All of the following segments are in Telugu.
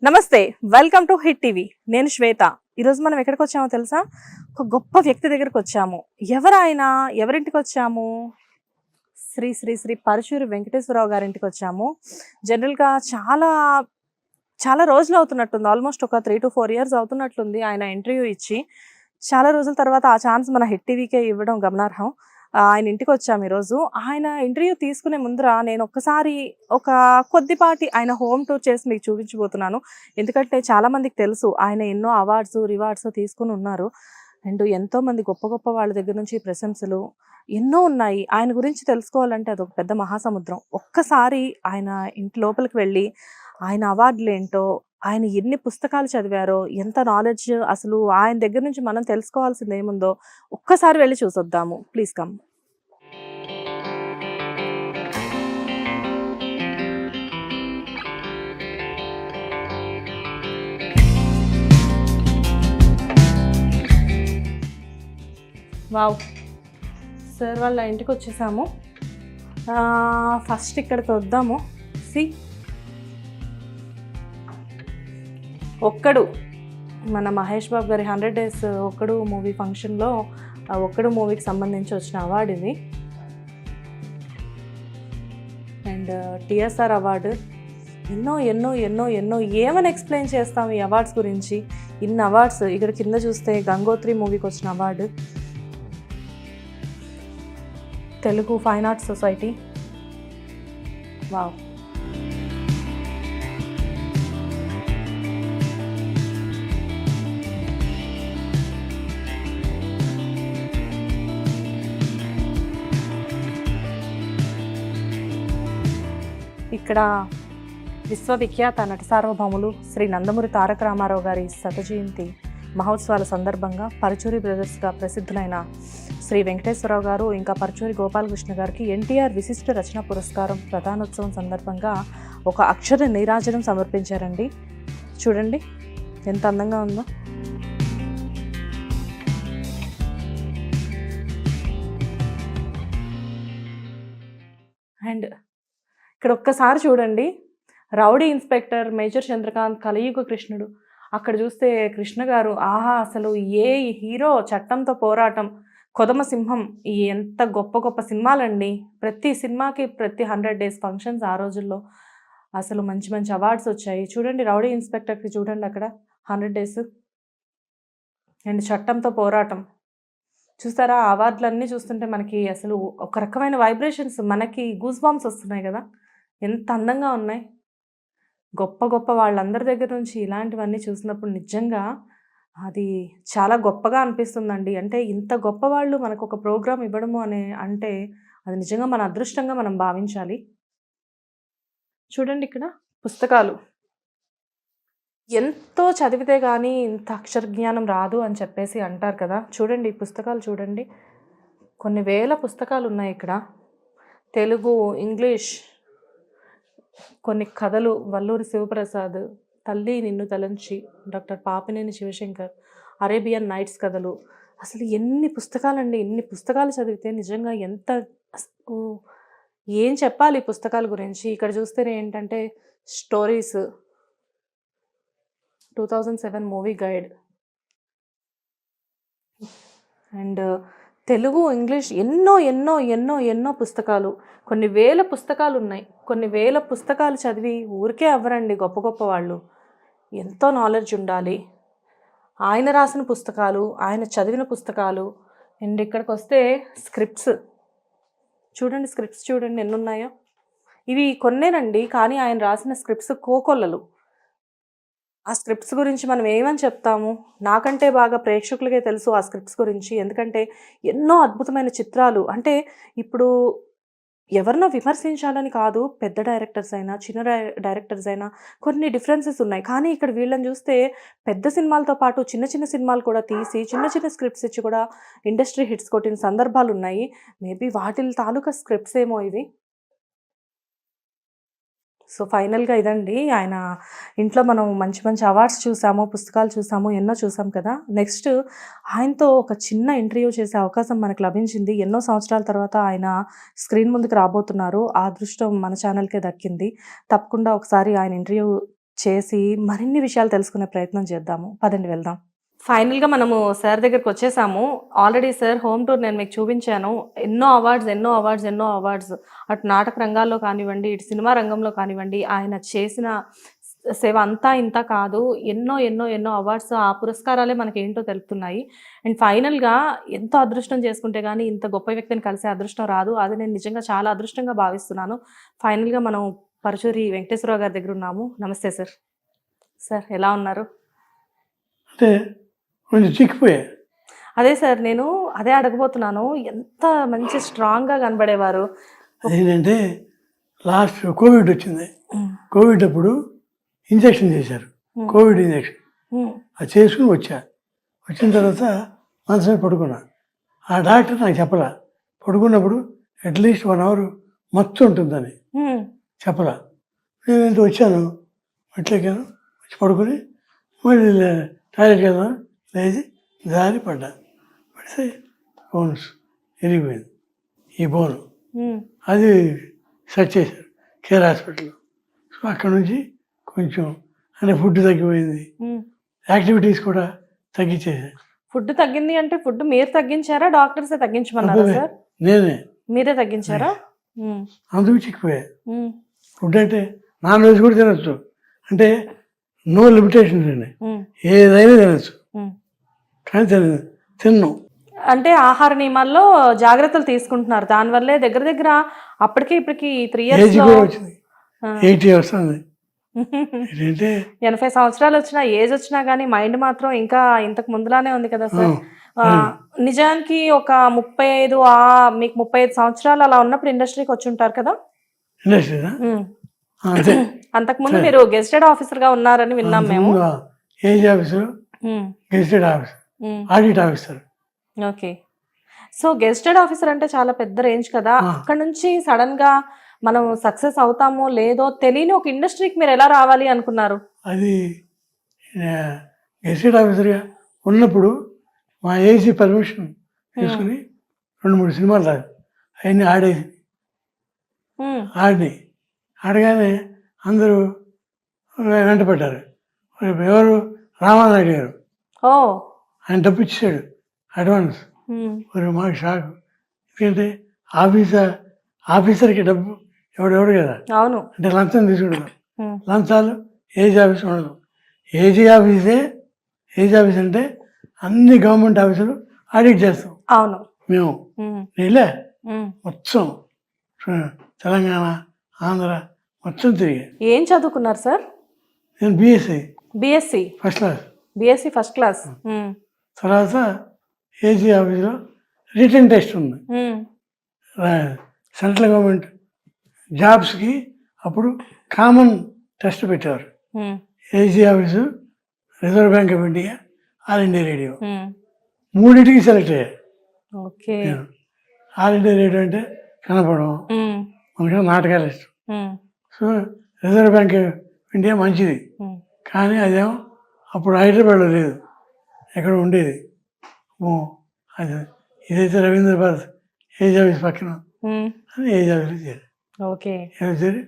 నమస్తే, వెల్కమ్ టు హిట్ టీవీ. నేను శ్వేత. ఈరోజు మనం ఎక్కడికి వచ్చామో తెలుసా? ఒక గొప్ప వ్యక్తి దగ్గరికి వచ్చాము. ఎవరైనా ఎవరింటికి వచ్చాము? శ్రీ శ్రీ శ్రీ పరుచూరి వెంకటేశ్వరరావు గారింటికి వచ్చాము. జనరల్గా చాలా చాలా రోజులు అవుతున్నట్టుంది, ఆల్మోస్ట్ ఒక 3 to 4 years అవుతున్నట్లుంది ఆయన ఇంటర్వ్యూ ఇచ్చి. చాలా రోజుల తర్వాత ఆ ఛాన్స్ మన హిట్ టీవీకే ఇవ్వడం గమనార్హం. ఆయన ఇంటికి వచ్చాము ఈరోజు. ఆయన ఇంటర్వ్యూ తీసుకునే ముందర నేను ఒక్కసారి ఒక కొద్దిపాటి ఆయన హోమ్ టూర్ చేసి మీకు చూపించబోతున్నాను. ఎందుకంటే చాలామందికి తెలుసు ఆయన ఎన్నో అవార్డ్స్ రివార్డ్స్ తీసుకుని ఉన్నారు. అండ్ ఎంతోమంది గొప్ప గొప్ప వాళ్ళ దగ్గర నుంచి ప్రశంసలు ఎన్నో ఉన్నాయి. ఆయన గురించి తెలుసుకోవాలంటే అదొక పెద్ద మహాసముద్రం. ఒక్కసారి ఆయన ఇంటి లోపలికి వెళ్ళి ఆయన అవార్డులు ఏంటో, ఆయన ఎన్ని పుస్తకాలు చదివారో, ఎంత నాలెడ్జ్ అసలు ఆయన దగ్గర నుంచి మనం తెలుసుకోవాల్సింది ఏముందో ఒక్కసారి వెళ్ళి చూసొద్దాము. Please come. వావ్, సార్ వాళ్ళ ఇంటికి వచ్చేసాము. ఫస్ట్ ఇక్కడికి వద్దాము. సి ఒక్కడు మన మహేష్ బాబు గారి 100 days ఒక్కడు మూవీ ఫంక్షన్లో ఒక్కడు మూవీకి సంబంధించి వచ్చిన అవార్డు ఇది. And TSR award. ఎన్నో ఎన్నో ఎన్నో ఎన్నో ఏమని ఎక్స్ప్లెయిన్ చేస్తాం ఈ అవార్డ్స్ గురించి. ఇన్ని అవార్డ్స్ ఇక్కడ కింద చూస్తే గంగోత్రి మూవీకి వచ్చిన award, Telugu fine arts society. Wow, ఇక్కడ విశ్వవిఖ్యాత నట సార్వభౌములు శ్రీ నందమూరి తారక రామారావు గారి శతజయంతి మహోత్సవాల సందర్భంగా పరుచూరి బ్రదర్స్గా ప్రసిద్ధులైన శ్రీ వెంకటేశ్వరరావు గారు ఇంకా పరుచూరి గోపాలకృష్ణ గారికి ఎన్టీఆర్ విశిష్ట రచన పురస్కారం ప్రధానోత్సవం సందర్భంగా ఒక అక్షర నీరాజనం సమర్పించారండి. చూడండి ఎంత అందంగా ఉందో. అండ్ ఇక్కడ ఒక్కసారి చూడండి, రౌడీ ఇన్స్పెక్టర్ మేజర్ చంద్రకాంత్ కలియుగ కృష్ణుడు. అక్కడ చూస్తే కృష్ణ గారు, ఆహా అసలు ఏ హీరో, చట్టంతో పోరాటం, కొదమ సింహం, ఎంత గొప్ప గొప్ప సినిమాలండి. ప్రతి సినిమాకి ప్రతి 100 days ఫంక్షన్స్ ఆ రోజుల్లో అసలు మంచి మంచి అవార్డ్స్ వచ్చాయి. చూడండి రౌడీ ఇన్స్పెక్టర్కి చూడండి అక్కడ 100 days. అండ్ చట్టంతో పోరాటం చూస్తారా, ఆ అవార్డులన్నీ చూస్తుంటే మనకి అసలు ఒక రకమైన వైబ్రేషన్స్, మనకి గూస్ బాంబ్స్ వస్తున్నాయి కదా, ఎంత అందంగా ఉన్నాయి. గొప్ప గొప్ప వాళ్ళందరి దగ్గర నుంచి ఇలాంటివన్నీ చూసినప్పుడు నిజంగా అది చాలా గొప్పగా అనిపిస్తుందండి. అంటే ఇంత గొప్ప వాళ్ళు మనకు ఒక ప్రోగ్రాం ఇవ్వడము అంటే అది నిజంగా మన అదృష్టంగా మనం భావించాలి. చూడండి ఇక్కడ పుస్తకాలు. ఎంతో చదివితే కానీ ఇంత అక్షర జ్ఞానం రాదు అని చెప్పేసి అంటారు కదా. చూడండి ఈ పుస్తకాలు చూడండి, కొన్ని వేల పుస్తకాలు ఉన్నాయి ఇక్కడ. తెలుగు, ఇంగ్లీష్, కొన్ని కథలు వల్లూరి శివప్రసాద్, తల్లి నిన్ను తలంచి, doctor Papineni Shivashankar, Arabian Nights కథలు. అసలు ఎన్ని పుస్తకాలండి, ఇన్ని పుస్తకాలు చదివితే నిజంగా ఎంత ఏం చెప్పాలి ఈ పుస్తకాల గురించి. ఇక్కడ చూస్తేనే ఏంటంటే stories, 2007 movie guide, and Telugu, English ఎన్నో ఎన్నో ఎన్నో ఎన్నో పుస్తకాలు. కొన్ని వేల పుస్తకాలు ఉన్నాయి. కొన్ని వేల పుస్తకాలు చదివి ఊరికే అవ్వరండి గొప్ప గొప్ప వాళ్ళు. ఎంతో నాలెడ్జ్ ఉండాలి. ఆయన రాసిన పుస్తకాలు, ఆయన చదివిన పుస్తకాలు. అండ్ ఇక్కడికి వస్తే స్క్రిప్ట్స్ చూడండి, స్క్రిప్ట్స్ చూడండి ఎన్ని ఉన్నాయో. ఇవి కొన్నేనండి, కానీ ఆయన రాసిన స్క్రిప్ట్స్ కోకొల్లలు. ఆ స్క్రిప్ట్స్ గురించి మనం ఏమని చెప్తాము, నాకంటే బాగా ప్రేక్షకులకే తెలుసు ఆ స్క్రిప్ట్స్ గురించి. ఎందుకంటే ఎన్నో అద్భుతమైన చిత్రాలు. అంటే ఇప్పుడు ఎవరినో విమర్శించాలని కాదు, పెద్ద డైరెక్టర్స్ అయినా చిన్న డైరెక్టర్స్ అయినా కొన్ని డిఫరెన్సెస్ ఉన్నాయి. కానీ ఇక్కడ వీళ్ళని చూస్తే పెద్ద సినిమాలతో పాటు చిన్న చిన్న సినిమాలు కూడా తీసి చిన్న చిన్న స్క్రిప్ట్స్ ఇచ్చి కూడా ఇండస్ట్రీ హిట్స్ కొట్టిన సందర్భాలు ఉన్నాయి. మేబీ వాటి తాలూకా స్క్రిప్ట్స్ ఏమో ఇవి. సో ఫైనల్గా ఇదండి, ఆయన ఇంట్లో మనం మంచి మంచి అవార్డ్స్ చూసాము, పుస్తకాలు చూసాము, ఎన్నో చూసాం కదా. నెక్స్ట్ ఆయనతో ఒక చిన్న ఇంటర్వ్యూ చేసే అవకాశం మనకు లభించింది. ఎన్నో సంవత్సరాల తర్వాత ఆయన స్క్రీన్ ముందుకు రాబోతున్నారు. ఆ అదృష్టం మన ఛానల్కే దక్కింది. తప్పకుండా ఒకసారి ఆయన ఇంటర్వ్యూ చేసి మరిన్ని విషయాలు తెలుసుకునే ప్రయత్నం చేద్దాము. పదండి వెళ్దాం. ఫైనల్గా మనము సార్ దగ్గరికి వచ్చేసాము. ఆల్రెడీ సార్ హోమ్ టూర్ నేను మీకు చూపించాను. ఎన్నో అవార్డ్స్ అటు నాటక రంగాల్లో కానివ్వండి, ఇటు సినిమా రంగంలో కానివ్వండి, ఆయన చేసిన సేవ అంతా ఇంత కాదు. ఎన్నో అవార్డ్స్, ఆ పురస్కారాలే మనకి ఏంటో తెలుపుతున్నాయి. అండ్ ఫైనల్గా ఎంతో అదృష్టం చేసుకుంటే కానీ ఇంత గొప్ప వ్యక్తిని కలిసే అదృష్టం రాదు. అది నేను నిజంగా చాలా అదృష్టంగా భావిస్తున్నాను. ఫైనల్గా మనం పరుచూరి వెంకటేశ్వరరావు గారి దగ్గర ఉన్నాము. నమస్తే సార్. సార్ ఎలా ఉన్నారు? అంటే కొంచెం చిక్కిపోయా. అదే సార్, నేను అదే అడగబోతున్నాను. ఎంత మంచి స్ట్రాంగ్గా కనబడేవారు. ఏంటంటే లాస్ట్ కోవిడ్ వచ్చింది. కోవిడ్ అప్పుడు ఇంజక్షన్ చేశారు, కోవిడ్ ఇంజక్షన్. అది చేసుకుని వచ్చిన తర్వాత మనసులో పడుకున్నా. ఆ డాక్టర్ నాకు చెప్పలా, పడుకున్నప్పుడు అట్లీస్ట్ 1 hour మత్తు ఉంటుందని చెప్పలా. నేను వచ్చాను, అట్లెక్కాను, వచ్చి పడుకుని మళ్ళీ టాయిలెట్కి వెళ్దాం, లేచి జారి పడ్డా. పడితే బోన్స్ విరిగిపోయింది. ఈ బోను అది సెట్ చేశారు కేర్ హాస్పిటల్లో. సో అక్కడ నుంచి కొంచెం అంటే ఫుడ్ తగ్గిపోయింది, యాక్టివిటీస్ కూడా తగ్గించేసారు. ఫుడ్ తగ్గింది అంటే ఫుడ్ మీరు తగ్గించారా, డాక్టర్సే తగ్గించమన్నారా సార్? నేనే. మీరే తగ్గించారా? అందుకు చిక్కిపోయా. ఫుడ్ అంటే నాన్ వెజ్ కూడా తినచ్చు, అంటే నో లిమిటేషన్స్ అండి, ఏదైనా తినచ్చు. కానీ తిన్ను అంటే ఆహార నియమాల్లో జాగ్రత్తలు తీసుకుంటున్నారు. దానివల్లే దగ్గర అప్పటికి ఇప్పటికి 3 years ఏజ్ కూడా వచ్చింది, 80 వస్తుంది. ఏంటంటే 80 సంవత్సరాలు వచ్చినా, ఏజ్ వచ్చినా కానీ మైండ్ మాత్రం ఇంకా ఇంతకు ముందులానే ఉంది కదా సార్. నిజానికి ఒక 35 మీకు 35 సంవత్సరాలు అలా ఉన్నప్పుడు ఇండస్ట్రీకి వచ్చి ఉంటారు కదా? ఇండస్ట్రీనా? అంతకుముందు మీరు గెస్టెడ్ ఆఫీసర్ గా ఉన్నారని విన్నాం మేము. Age officer, గెస్టెడ్ officer, audit officer. Okay. So గెస్టెడ్ officer అంటే చాలా పెద్ద రేంజ్ కదా. అక్కడ నుంచి సడన్ గా మనం సక్సెస్ అవుతామో లేదో తెలియని ఒక ఇండస్ట్రీకి మీరు ఎలా రావాలి అనుకున్నారు? అది గెస్టెడ్ ఆఫీసర్గా ఉన్నప్పుడు మా ఏసీ పర్మిషన్ తీసుకుని 2-3 సినిమాలు రాదు, అవన్నీ ఆడేసి ఆడగానే అందరూ వెంటపడ్డారు. ఎవరు? రామానాయుడు గారు. ఆయన డబ్బు ఇచ్చాడు అడ్వాన్స్. మాకు షాక్. ఎందుకంటే ఆఫీసర్కి డబ్బు ఎవడు కదా. అవును. అంటే లంచం తీసుకుంటారు. లంచాలు ఏజ్ ఆఫీస్ ఉండదు. ఏజ్ ఆఫీస్ అంటే అన్ని గవర్నమెంట్ ఆఫీసులు ఆడిట్ చేస్తాం. అవును. మేము నీళ్ళే మొత్తం తెలంగాణ, ఆంధ్ర మొత్తం తిరిగి. ఏం చదువుకున్నారు సార్? నేను బిఎస్సి ఫస్ట్ క్లాస్. తర్వాత ఏజీ ఆఫీస్లో రిటర్న్ టెస్ట్ ఉంది. సెంట్రల్ గవర్నమెంట్ జాబ్స్కి అప్పుడు కామన్ టెస్ట్ పెట్టారు. AG office, Reserve Bank of India, All India Radio, 3టికి సెలెక్ట్ అయ్యారు. ఆల్ ఇండియా రేడియో అంటే కనపడడం, మనకి నాటకాలు ఇష్టం. So Reserve Bank of India మంచిది, కానీ అదేమో అప్పుడు హైదరాబాద్లో లేదు, ఎక్కడ ఉండేది. అది ఇదైతే రవీంద్ర భారత్ ఏజ్ ఆఫీస్ పక్కన ఏజ్ ఆఫీస్లో చేరి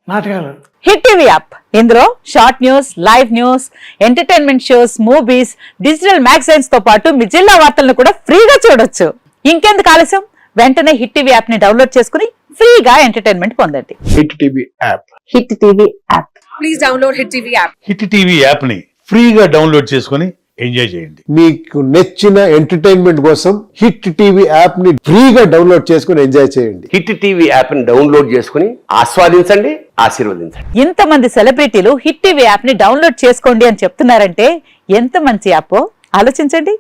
నాటకాలు. హిట్ టీవీ యాప్, ఇందులో short news, live news, entertainment shows, movies, digital magazines తో పాటు మీ జిల్లా వార్తలను కూడా ఫ్రీగా చూడొచ్చు. ఇంకెందుకు ఆలస్యం, వెంటనే హిట్ టీవీ యాప్ ని డౌన్లోడ్ చేసుకుని ఫ్రీగా ఎంటర్టైన్మెంట్ పొందండి. Hit TV app. Hit TV app. Please download hit TV app. Hit TV app ని ఫ్రీగా డౌన్లోడ్ చేసుకుని ఎంజాయ్ చేయండి. మీకు నచ్చిన ఎంటర్టైన్మెంట్ కోసం హిట్ టీవీ యాప్ ని ఫ్రీగా డౌన్లోడ్ చేసుకుని ఎంజాయ్ చేయండి. హిట్ టీవీ యాప్ ని డౌన్లోడ్ చేసుకుని ఆస్వాదించండి, ఆశీర్వదించండి. ఇంతమంది సెలబ్రిటీలు హిట్ టీవీ యాప్ ని డౌన్లోడ్ చేసుకోండి అని చెప్తున్నారంటే ఎంత మంచి యాప్ ఆలోచించండి.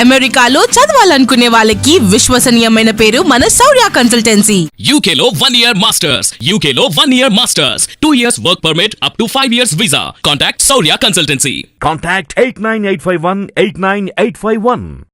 అమెరికాలో చదవాలనుకునే వాళ్ళకి విశ్వసనీయమైన పేరు మన శౌర్య కన్సల్టెన్సీ. UK లో 1 year masters, 2 years work permit up to 5 years visa. Contact Saurya Consultancy. Contact 89851 89851.